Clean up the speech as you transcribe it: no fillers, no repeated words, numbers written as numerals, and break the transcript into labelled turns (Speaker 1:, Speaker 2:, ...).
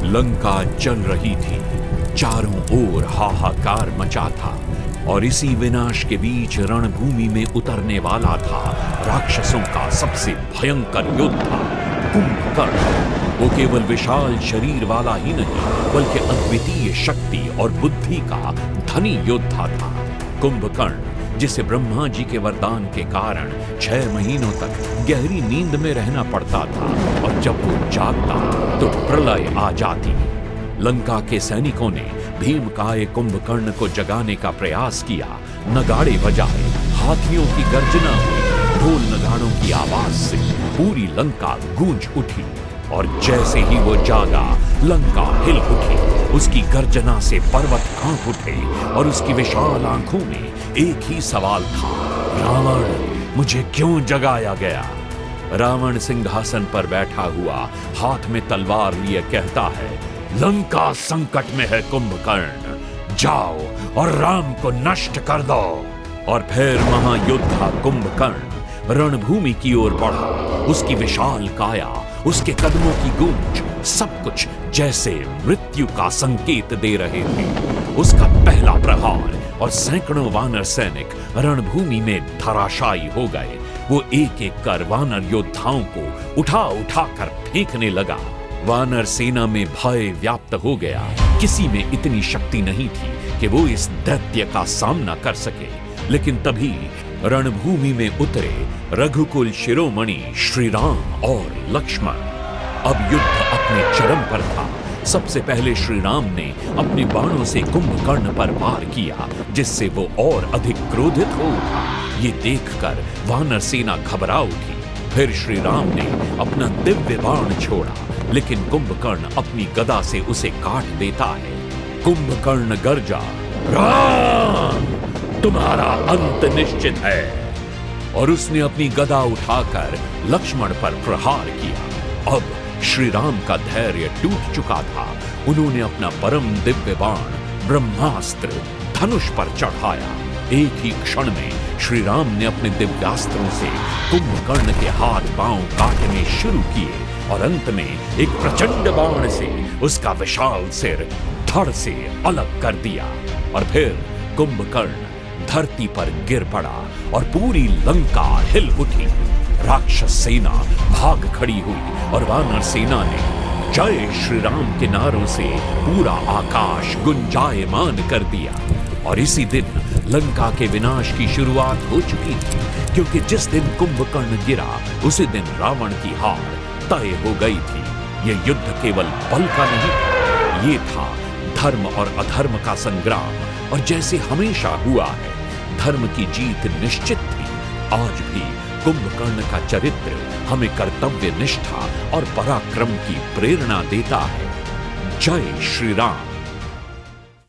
Speaker 1: लंका जल रही थी, चारों ओर हाहाकार मचा था और इसी विनाश के बीच रणभूमि में उतरने वाला था राक्षसों का सबसे भयंकर योद्धा कुंभकर्ण। वो केवल विशाल शरीर वाला ही नहीं बल्कि अद्वितीय शक्ति और बुद्धि का धनी योद्धा था। कुंभकर्ण, जिसे ब्रह्मा जी के वरदान के कारण 6 महीनों तक गहरी नींद में रहना पड़ता था और जब वो जागता तो प्रलय आ जाती। लंका के सैनिकों ने भीमकाय कुंभकर्ण को जगाने का प्रयास किया। नगाड़े बजाए, हाथियों की गर्जना हुई, ढोल नगाड़ों की आवाज से पूरी लंका गूंज उठी और जैसे ही वो जागा लंका हिल उठी। उसकी गर्जना से पर्वत कांप उठे और उसकी विशाल आंखों में एक ही सवाल था, रावण, मुझे क्यों जगाया गया? रावण सिंहासन पर बैठा हुआ हाथ में तलवार लिए कहता है, लंका संकट में है कुंभकर्ण, जाओ और राम को नष्ट कर दो। और फिर महायोद्धा कुंभकर्ण रणभूमि की ओर बढ़ा। उसकी विशाल काया, उसके कदमों की गूंज, सब कुछ जैसे मृत्यु का संकेत दे रहे थे। उसका पहला प्रहार और सैकड़ों वानर सैनिक रणभूमि में धराशायी हो गए। वो एक एक कर वानर योद्धाओं को उठा उठा कर फेंकने लगा। वानर सेना में भय व्याप्त हो गया। किसी में इतनी शक्ति नहीं थी कि वो इस दैत्य का सामना कर सके। लेकिन तभी रणभूमि में उतरे रघुकुल शिरोमणि श्री राम और लक्ष्मण। अब युद्ध अपने चरम पर था। सबसे पहले श्री राम ने अपने बाणों से कुंभकर्ण पर वार किया, जिससे वो और अधिक क्रोधित हो उठा। ये देखकर वानर सेना घबरा उठी। फिर श्री राम ने अपना दिव्य बाण छोड़ा, लेकिन कुंभकर्ण अपनी गदा से उसे काट देता है। कुंभकर्ण गर्जा, राम, तुम्हारा अंत निश्चित है। और उसने अपनी गदा उठाकर लक्ष्मण पर प्रहार किया। अब श्री राम का धैर्य टूट चुका था। उन्होंने अपना परम दिव्य बाण ब्रह्मास्त्र धनुष पर चढ़ाया। एक ही क्षण में श्री राम ने अपने दिव्यास्त्रों से कुंभकर्ण के हाथ पांव काटने शुरू किए और अंत में एक प्रचंड बाण से उसका विशाल सिर धड़ से अलग कर दिया। और फिर कुंभकर्ण धरती पर गिर पड़ा और पूरी लंका हिल उठी। राक्षस सेना भाग खड़ी हुई और वानर सेना ने जय श्री राम के नारों से पूरा आकाश गुंजायमान कर दिया। और इसी दिन लंका के विनाश की शुरुआत हो चुकी थी, क्योंकि जिस दिन कुंभकर्ण गिरा उसी दिन रावण की हार तय हो गई थी। यह युद्ध केवल बल का नहीं था, ये था धर्म और अधर्म का संग्राम। और जैसे हमेशा हुआ है, धर्म की जीत निश्चित थी। आज भी कुंभकर्ण का चरित्र हमें कर्तव्य निष्ठा और पराक्रम की प्रेरणा देता है। जय श्री राम।